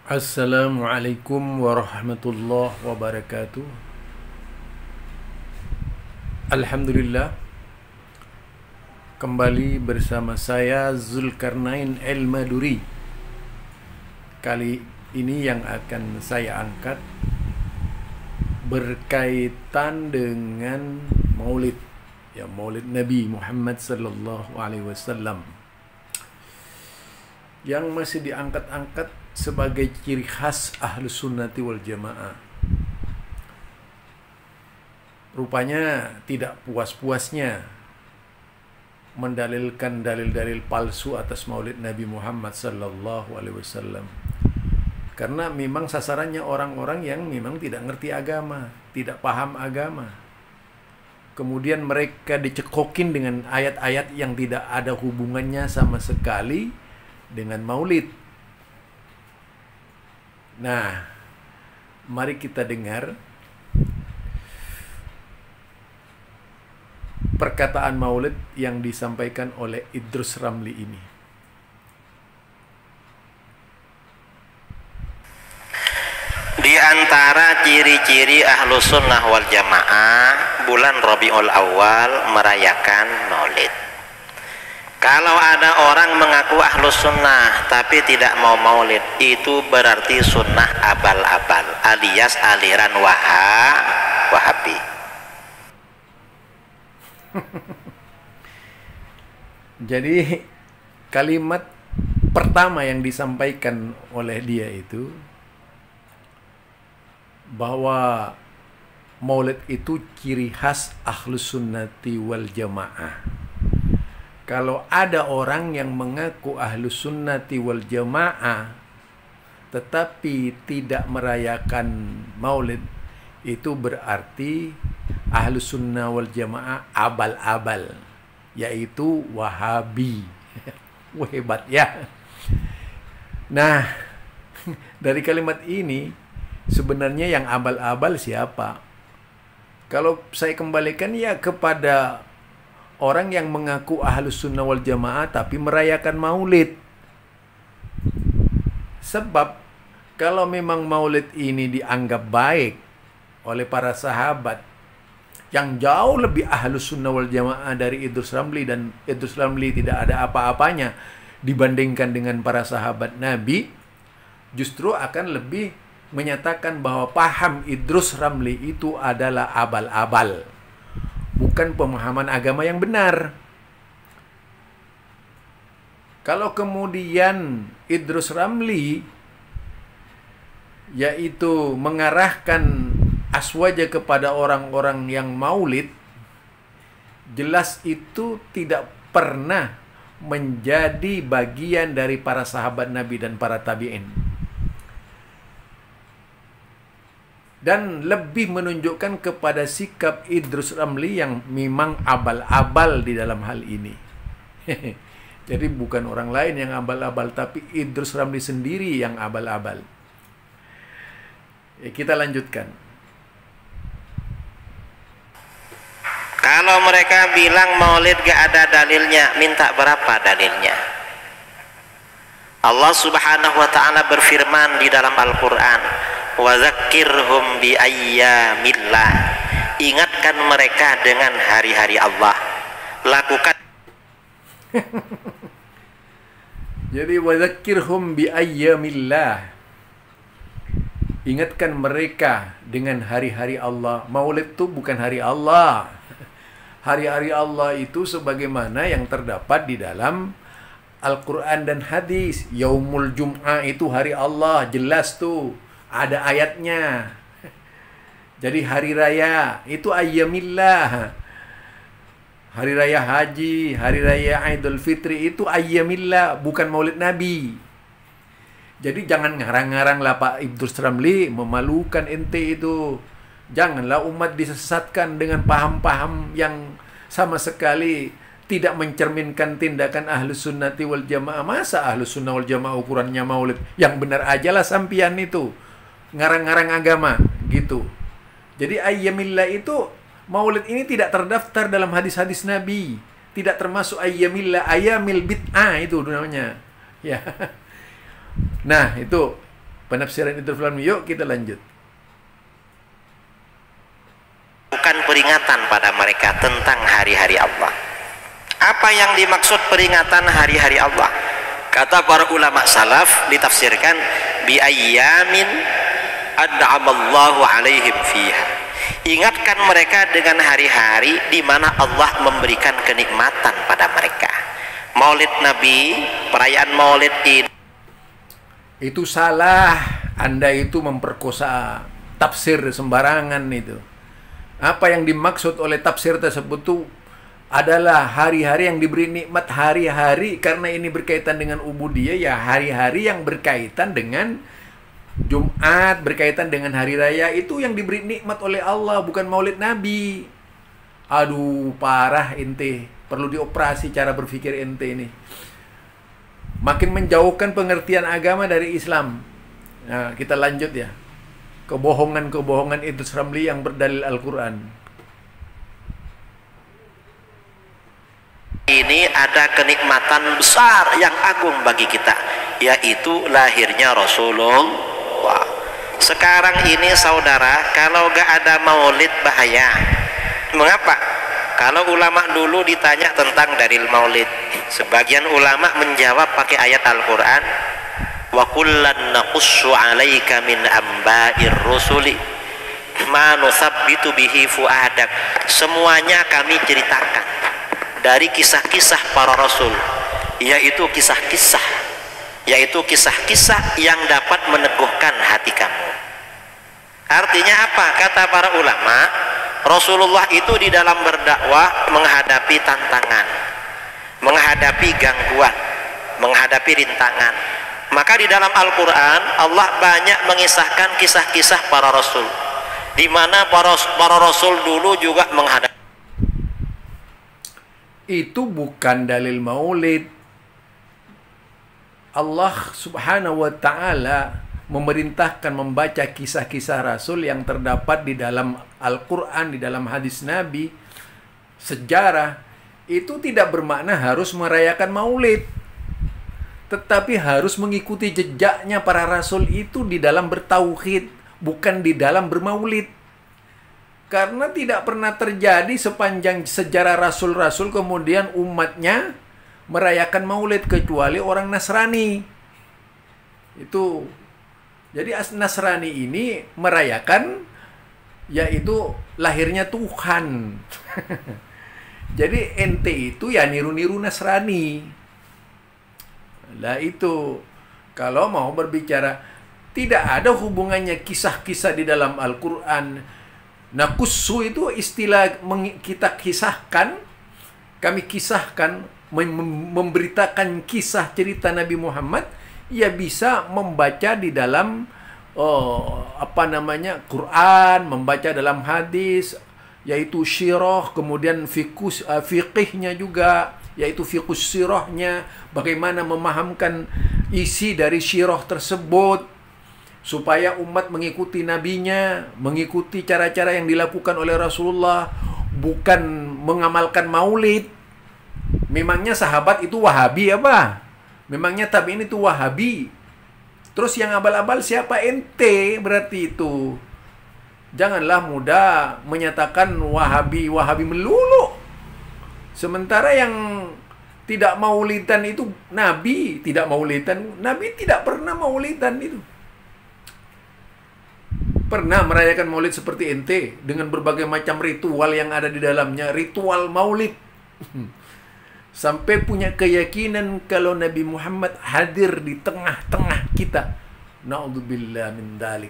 Assalamualaikum warahmatullahi wabarakatuh. Alhamdulillah, kembali bersama saya Zulkarnain El-Maduri. Kali ini yang akan saya angkat berkaitan dengan Maulid, Maulid Nabi Muhammad sallallahu alaihi wasallam, yang masih diangkat-angkat sebagai ciri khas Ahlus Sunnati wal Jamaah. Rupanya tidak puas-puasnya mendalilkan dalil-dalil palsu atas Maulid Nabi Muhammad sallallahu alaihi wasallam. Karena memang sasarannya orang-orang yang memang tidak ngerti agama, tidak paham agama. Kemudian mereka dicekokin dengan ayat-ayat yang tidak ada hubungannya sama sekali dengan Maulid. Nah, mari kita dengar perkataan Maulid yang disampaikan oleh Idrus Ramli ini. Di antara ciri-ciri Ahlus Sunnah wal Jamaah, bulan Rabiul Awal merayakan Maulid. Kalau ada orang mengaku Ahlus Sunnah tapi tidak mau Maulid, itu berarti sunnah abal-abal alias aliran Wahabi. Jadi kalimat pertama yang disampaikan oleh dia itu bahwa Maulid itu ciri khas Ahlus Sunnati wal Jamaah. Kalau ada orang yang mengaku Ahlus Sunnati wal Jamaah tetapi tidak merayakan Maulid, itu berarti Ahlus Sunnah wal Jamaah abal-abal, yaitu Wahabi. Wah, hebat ya. Nah, dari kalimat ini sebenarnya yang abal-abal siapa? Kalau saya kembalikan ya kepada orang yang mengaku Ahlus Sunnah wal Jamaah tapi merayakan Maulid. Sebab kalau memang Maulid ini dianggap baik oleh para sahabat yang jauh lebih Ahlus Sunnah wal Jamaah dari Idrus Ramli, dan Idrus Ramli tidak ada apa-apanya dibandingkan dengan para sahabat Nabi, justru akan lebih menyatakan bahwa paham Idrus Ramli itu adalah abal-abal, bukan pemahaman agama yang benar. Kalau kemudian Idrus Ramli yaitu mengarahkan aswaja kepada orang-orang yang Maulid, jelas itu tidak pernah menjadi bagian dari para sahabat Nabi dan para tabi'in. Dan lebih menunjukkan kepada sikap Idrus Ramli yang memang abal-abal di dalam hal ini. Jadi bukan orang lain yang abal-abal, tapi Idrus Ramli sendiri yang abal-abal. Kita lanjutkan. Kalau mereka bilang Maulid gak ada dalilnya, minta berapa dalilnya? Allah Subhanahu wa ta'ala berfirman di dalam Al-Quran, wa zakkirhum bi ayyamillah, ingatkan mereka dengan hari-hari Allah, lakukan. Jadi wa zakkirhum bi ayyamillah, ingatkan mereka dengan hari-hari Allah. Maulid itu bukan hari Allah. Hari-hari Allah itu sebagaimana yang terdapat di dalam Al-Quran dan hadis. Yaumul Jum'ah itu hari Allah, jelas tuh, ada ayatnya. Jadi hari raya itu ayyamillah. Hari raya haji, hari raya Idul Fitri itu ayyamillah, bukan Maulid Nabi. Jadi jangan ngarang-ngarang lah Pak Idrus Ramli, memalukan ente itu. Janganlah umat disesatkan dengan paham-paham yang sama sekali tidak mencerminkan tindakan Ahlus Sunnati wal Jamaah. Masa Ahlus Sunnah wal Jamaah ukurannya Maulid? Yang benar aja lah sampian itu, ngarang-ngarang agama gitu. Jadi ayyamillah itu, Maulid ini tidak terdaftar dalam hadis-hadis Nabi, tidak termasuk ayyamillah, ayyamil bid'ah itu namanya. Ya. Nah, itu penafsiran Idul Fitri. Yuk kita lanjut. Bukan peringatan pada mereka tentang hari-hari Allah. Apa yang dimaksud peringatan hari-hari Allah? Kata para ulama salaf ditafsirkan bi ayyamin an'amallahu alaihim fiha. Ingatkan mereka dengan hari-hari di mana Allah memberikan kenikmatan pada mereka. Maulid Nabi, perayaan Maulid ini itu salah. Anda itu memperkosa tafsir sembarangan itu. Apa yang dimaksud oleh tafsir tersebut itu adalah hari-hari yang diberi nikmat, hari-hari karena ini berkaitan dengan ubudiyah, ya hari-hari yang berkaitan dengan Jumat, berkaitan dengan hari raya, itu yang diberi nikmat oleh Allah, bukan Maulid Nabi. Aduh, parah ente. Perlu dioperasi cara berpikir ente ini. Makin menjauhkan pengertian agama dari Islam. Nah, kita lanjut ya. Kebohongan-kebohongan itu Ramli yang berdalil Al-Quran. Ini ada kenikmatan besar yang agung bagi kita, yaitu lahirnya Rasulullah. Sekarang ini saudara, kalau gak ada maulid bahaya. Mengapa? Kalau ulama dulu ditanya tentang dalil maulid, sebagian ulama menjawab pakai ayat Al-Quran, wa kullan naqussu 'alaika min amba'ir rusuli ma nusabbitu bihi fuadak. Semuanya kami ceritakan dari kisah-kisah para rasul, yaitu kisah-kisah yang dapat meneguhkan hati kamu. Artinya apa? Kata para ulama, Rasulullah itu di dalam berdakwah menghadapi tantangan, menghadapi gangguan, menghadapi rintangan. Maka di dalam Al-Quran Allah banyak mengisahkan kisah-kisah para rasul, di mana para rasul dulu juga menghadapi. Itu bukan dalil maulid. Allah subhanahu wa ta'ala memerintahkan membaca kisah-kisah Rasul yang terdapat di dalam Al-Quran, di dalam hadis Nabi, sejarah. Itu tidak bermakna harus merayakan maulid, tetapi harus mengikuti jejaknya para Rasul itu di dalam bertauhid, bukan di dalam bermaulid. Karena tidak pernah terjadi sepanjang sejarah Rasul-Rasul kemudian umatnya merayakan maulid kecuali orang Nasrani. Itu. Jadi Nasrani ini merayakan yaitu lahirnya Tuhan. Jadi ente itu ya niru-niru Nasrani. Lah itu. Kalau mau berbicara, tidak ada hubungannya kisah-kisah di dalam Al-Quran. Nakussu itu istilah kita kisahkan, kami kisahkan, memberitakan kisah cerita Nabi Muhammad, ya bisa membaca di dalam Quran, membaca dalam hadis, yaitu syirah, kemudian fiqihnya juga, yaitu fiqhus sirahnya, bagaimana memahamkan isi dari syirah tersebut supaya umat mengikuti nabinya, mengikuti cara-cara yang dilakukan oleh Rasulullah, bukan mengamalkan maulid. Memangnya sahabat itu Wahabi apa? Memangnya tabi'in itu Wahabi? Terus yang abal-abal siapa? Ente berarti itu. Janganlah mudah menyatakan Wahabi melulu. Sementara yang tidak maulidan itu Nabi tidak maulidan. Nabi tidak pernah maulidan itu. Pernah merayakan maulid seperti ente dengan berbagai macam ritual yang ada di dalamnya, ritual maulid. Sampai punya keyakinan kalau Nabi Muhammad hadir di tengah-tengah kita. Na'udzubillah min dalik.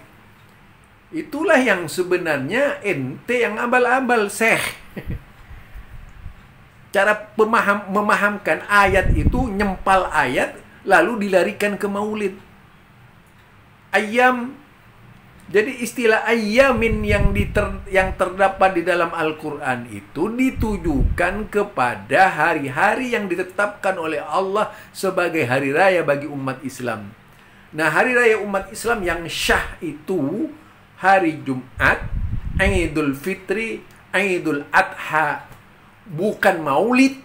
Itulah yang sebenarnya ente yang abal-abal, Syekh. Cara memahamkan ayat itu, nyempal ayat lalu dilarikan ke maulid. Ayam. Jadi istilah ayyamin yang terdapat di dalam Al-Quran itu ditujukan kepada hari-hari yang ditetapkan oleh Allah sebagai hari raya bagi umat Islam. Nah, hari raya umat Islam yang syah itu hari Jumat, Idul Fitri, Idul Adha, bukan maulid.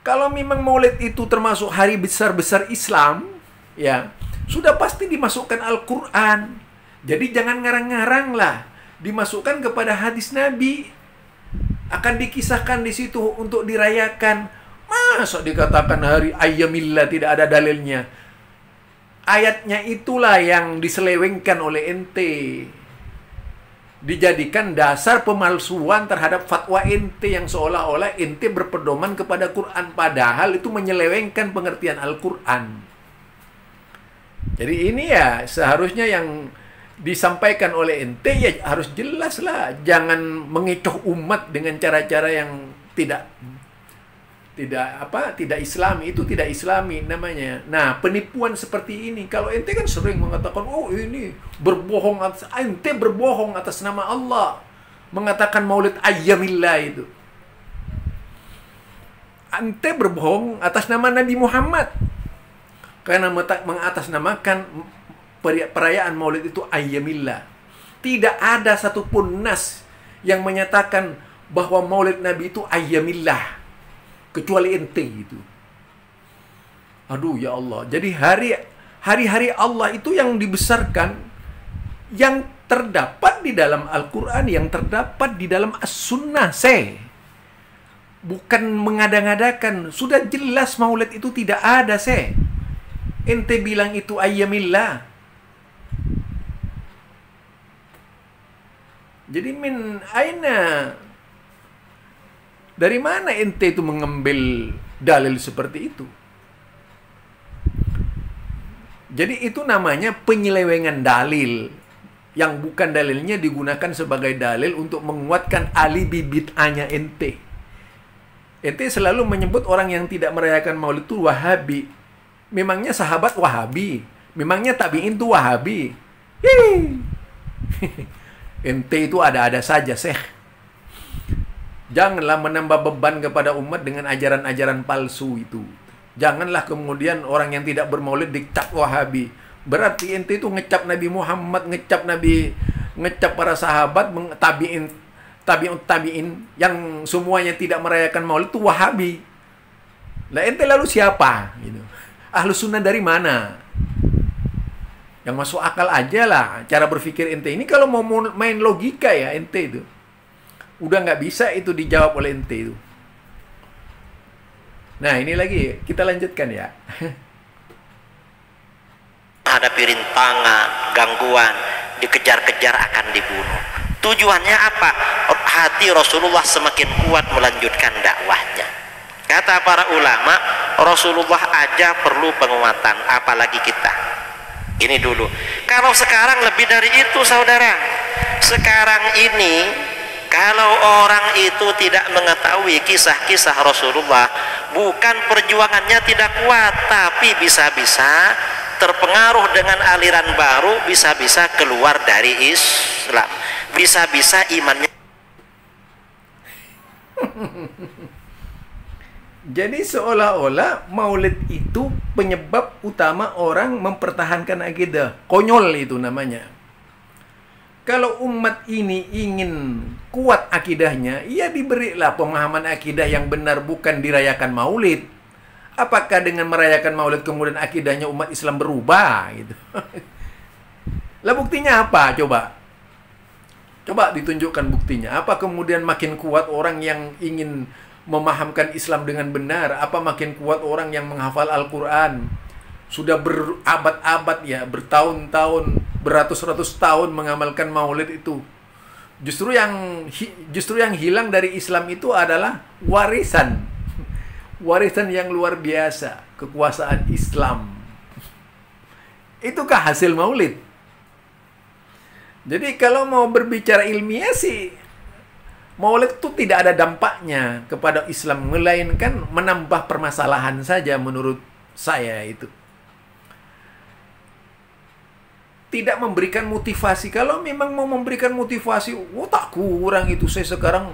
Kalau memang maulid itu termasuk hari besar-besar Islam, ya sudah pasti dimasukkan Al-Quran. Jadi jangan ngarang-ngarang lah, dimasukkan kepada hadis Nabi, akan dikisahkan di situ untuk dirayakan. Masa dikatakan hari ayyamillah tidak ada dalilnya? Ayatnya itulah yang diselewengkan oleh ente, dijadikan dasar pemalsuan terhadap fatwa ente yang seolah-olah ente berpedoman kepada Quran, padahal itu menyelewengkan pengertian Al-Quran. Jadi ini ya seharusnya yang disampaikan oleh ente ya harus jelas lah, jangan mengecoh umat dengan cara-cara yang tidak islami. Itu tidak islami namanya. Nah, penipuan seperti ini, kalau ente kan sering mengatakan, oh ini berbohong ente berbohong atas nama Allah, mengatakan maulid ayyamillah itu. Ente berbohong atas nama Nabi Muhammad, karena mengatasnamakan perayaan maulid itu ayyamillah. Tidak ada satupun nas yang menyatakan bahwa maulid Nabi itu ayyamillah, kecuali ente itu. Aduh ya Allah. Jadi hari-hari Allah itu yang dibesarkan, yang terdapat di dalam Al-Quran, yang terdapat di dalam As-Sunnah. Bukan mengada-ngadakan. Sudah jelas maulid itu tidak ada. Ente bilang itu ayyamillah. Jadi min aina, dari mana ente itu mengambil dalil seperti itu? Jadi itu namanya penyelewengan dalil, yang bukan dalilnya digunakan sebagai dalil untuk menguatkan alibi bid'ahnya ente. Ente selalu menyebut orang yang tidak merayakan maulid itu Wahabi. Memangnya sahabat Wahabi? Memangnya tabi'in itu Wahabi? Ente itu ada-ada saja, Janganlah menambah beban kepada umat dengan ajaran-ajaran palsu itu. Janganlah kemudian orang yang tidak bermaulid dicap Wahabi. Berarti ente itu ngecap Nabi Muhammad, ngecap para sahabat, tabi'in yang semuanya tidak merayakan maulid itu Wahabi. Lah ente lalu siapa? Gitu. Ahlus sunnah dari mana? Yang masuk akal aja lah cara berpikir ente ini. Kalau mau main logika ya ente itu udah nggak bisa itu dijawab oleh ente itu. Nah ini lagi kita lanjutkan ya. Ada rintangan, gangguan, dikejar-kejar akan dibunuh. Tujuannya apa? Hati Rasulullah semakin kuat melanjutkan dakwahnya. Kata para ulama, Rasulullah aja perlu penguatan, apalagi kita. Ini dulu. Kalau sekarang lebih dari itu, saudara. Sekarang ini kalau orang itu tidak mengetahui kisah-kisah Rasulullah, bukan perjuangannya tidak kuat, tapi bisa-bisa terpengaruh dengan aliran baru, bisa-bisa keluar dari Islam, bisa-bisa imannya. Jadi seolah-olah maulid itu penyebab utama orang mempertahankan akidah. Konyol itu namanya. Kalau umat ini ingin kuat akidahnya, ya diberilah pemahaman akidah yang benar, bukan dirayakan maulid. Apakah dengan merayakan maulid kemudian akidahnya umat Islam berubah gitu? Lah buktinya apa? Coba ditunjukkan buktinya. Apa kemudian makin kuat orang yang ingin memahamkan Islam dengan benar? Apa makin kuat orang yang menghafal Al-Quran? Sudah berabad-abad ya, bertahun-tahun, beratus-ratus tahun mengamalkan maulid itu. Justru yang hilang dari Islam itu adalah warisan yang luar biasa, kekuasaan Islam. Itukah hasil maulid? Jadi kalau mau berbicara ilmiah sih, maulid itu tidak ada dampaknya kepada Islam, melainkan menambah permasalahan saja menurut saya itu. Tidak memberikan motivasi. Kalau memang mau memberikan motivasi, tak kurang itu. Saya sekarang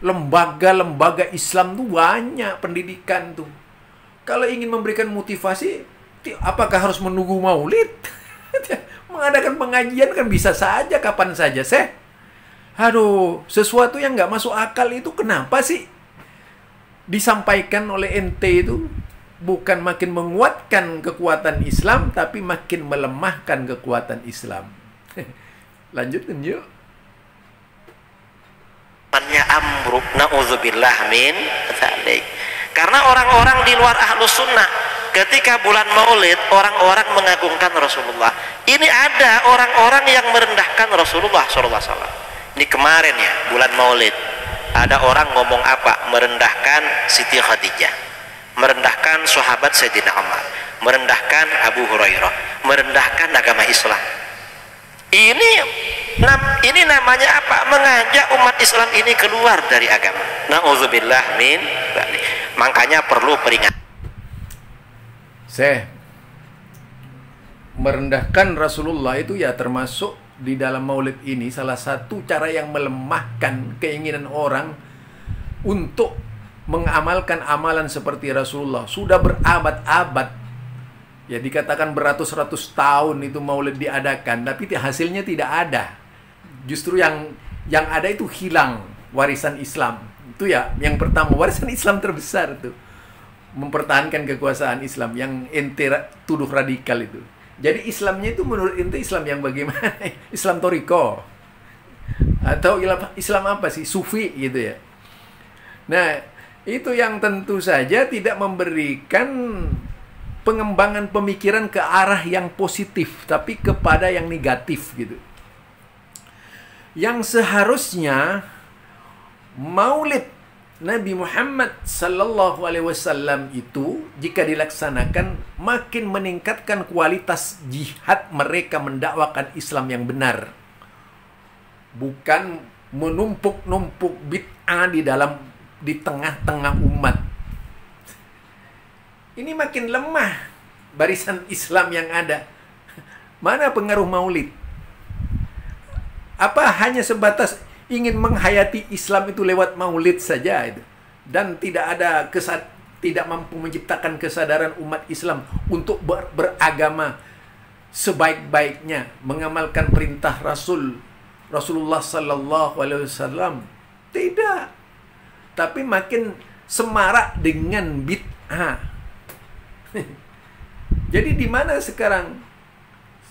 lembaga-lembaga Islam tuh banyak, pendidikan tuh. Kalau ingin memberikan motivasi, apakah harus menunggu maulid? Mengadakan pengajian kan bisa saja, kapan saja, Aduh, sesuatu yang nggak masuk akal itu kenapa sih disampaikan oleh ente itu bukan makin menguatkan kekuatan Islam, tapi makin melemahkan kekuatan Islam. Lanjutkan yuk. Amru na'udzubillah min dzalik. Karena orang-orang di luar ahlus sunnah ketika bulan Maulid orang-orang mengagungkan Rasulullah. Ini ada orang-orang yang merendahkan Rasulullah SAW. Ini kemarin ya bulan Maulid ada orang ngomong apa? Merendahkan Siti Khadijah, merendahkan sahabat Sayyidina Umar, merendahkan Abu Hurairah, merendahkan agama Islam. Ini namanya apa? Mengajak umat Islam ini keluar dari agama. Na'udzubillah min dzalik. Makanya perlu peringatan. Merendahkan Rasulullah itu ya termasuk di dalam Maulid ini salah satu cara yang melemahkan keinginan orang untuk mengamalkan amalan seperti Rasulullah. Sudah berabad-abad, ya dikatakan beratus-ratus tahun itu Maulid diadakan, tapi hasilnya tidak ada. Justru yang ada itu hilang warisan Islam. Itu ya yang pertama, warisan Islam terbesar itu mempertahankan kekuasaan Islam yang ente tuduh radikal itu. Jadi Islamnya itu menurut ente Islam yang bagaimana? Islam Toriko atau Islam apa sih? Sufi gitu ya. Nah, itu yang tentu saja tidak memberikan pengembangan pemikiran ke arah yang positif, tapi kepada yang negatif gitu. Yang seharusnya Maulid Nabi Muhammad sallallahu alaihi wasallam itu jika dilaksanakan makin meningkatkan kualitas jihad mereka mendakwakan Islam yang benar. Bukan menumpuk-numpuk bid'ah di tengah-tengah umat. Ini makin lemah barisan Islam yang ada. Mana pengaruh Maulid? Apa hanya sebatas ingin menghayati Islam itu lewat Maulid saja itu, dan tidak mampu menciptakan kesadaran umat Islam untuk beragama sebaik-baiknya, mengamalkan perintah Rasulullah sallallahu alaihi wasallam? Tidak. Tapi makin semarak dengan bid'ah. Jadi di mana sekarang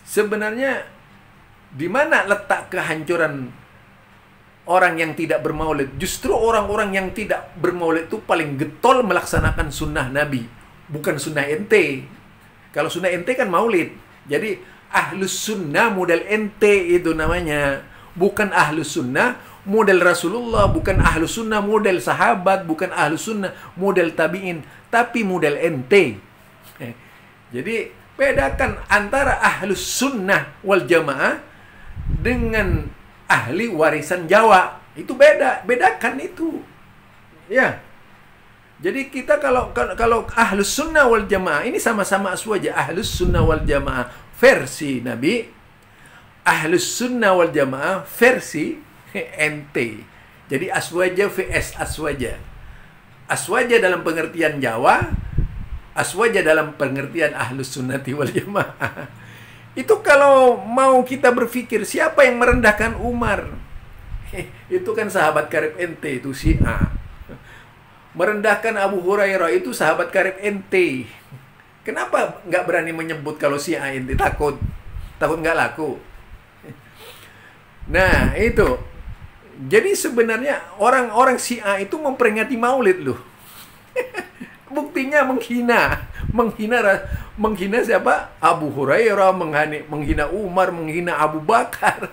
sebenarnya, di mana letak kehancuran orang yang tidak bermaulid? Justru orang-orang yang tidak bermaulid itu paling getol melaksanakan sunnah Nabi, bukan sunnah ente. Kalau sunnah ente kan maulid. Jadi ahlus sunnah model ente itu namanya, bukan ahlus sunnah model Rasulullah, bukan ahlus sunnah model sahabat, bukan ahlus sunnah model tabi'in, tapi model ente. Jadi bedakan antara ahlus sunnah wal jamaah dengan ahli warisan Jawa. Itu bedakan itu. Ya. Jadi kita kalau ahlus sunnah wal jamaah ini sama-sama aswaja. Ahlus sunnah wal jamaah versi Nabi, ahlus sunnah wal jamaah versi ente. Jadi aswaja vs aswaja. Aswaja dalam pengertian Jawa, aswaja dalam pengertian ahlus sunnati wal jamaah. Itu kalau mau kita berpikir siapa yang merendahkan Umar, itu kan sahabat karib ente, itu Syiah. Merendahkan Abu Hurairah itu sahabat karib ente. Kenapa nggak berani menyebut kalau Syiah ente? Takut nggak laku. Nah itu. Jadi sebenarnya orang-orang Syiah itu memperingati Maulid loh. Buktinya menghina siapa? Abu Hurairah, menghina Umar, menghina Abu Bakar.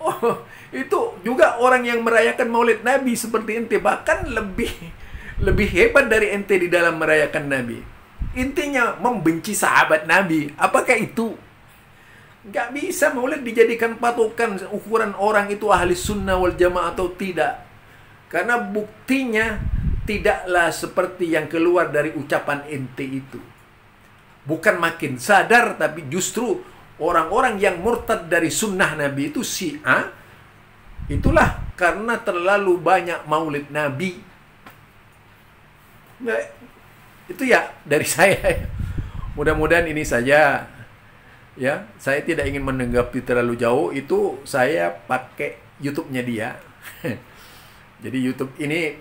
Oh, itu juga orang yang merayakan Maulid Nabi seperti ente, bahkan lebih hebat dari ente di dalam merayakan Nabi. Intinya membenci sahabat Nabi. Apakah itu? Nggak bisa Maulid dijadikan patokan ukuran orang itu ahli sunnah wal jamaah atau tidak. Karena buktinya tidaklah seperti yang keluar dari ucapan ente itu. Bukan makin sadar, tapi justru orang-orang yang murtad dari sunnah Nabi itu Syiah. Itulah karena terlalu banyak Maulid Nabi. Nah, itu ya dari saya. Mudah-mudahan ini saja. Ya, saya tidak ingin menanggapi terlalu jauh. Itu saya pakai YouTube-nya dia. Jadi YouTube ini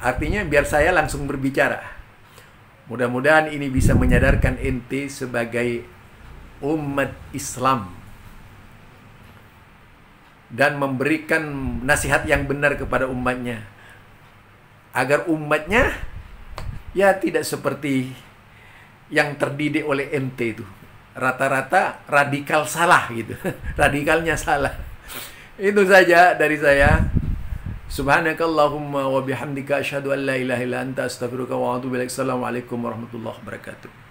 artinya biar saya langsung berbicara. Mudah-mudahan ini bisa menyadarkan ente sebagai umat Islam dan memberikan nasihat yang benar kepada umatnya, agar umatnya ya tidak seperti yang terdidik oleh ente itu, rata-rata radikal salah gitu. Radikalnya salah. Itu saja dari saya. Subhanakallahumma wa bihamdika asyhadu an la ilaha illa anta astaghfiruka wa atubu ilaik. Assalamualaikum warahmatullahi wabarakatuh.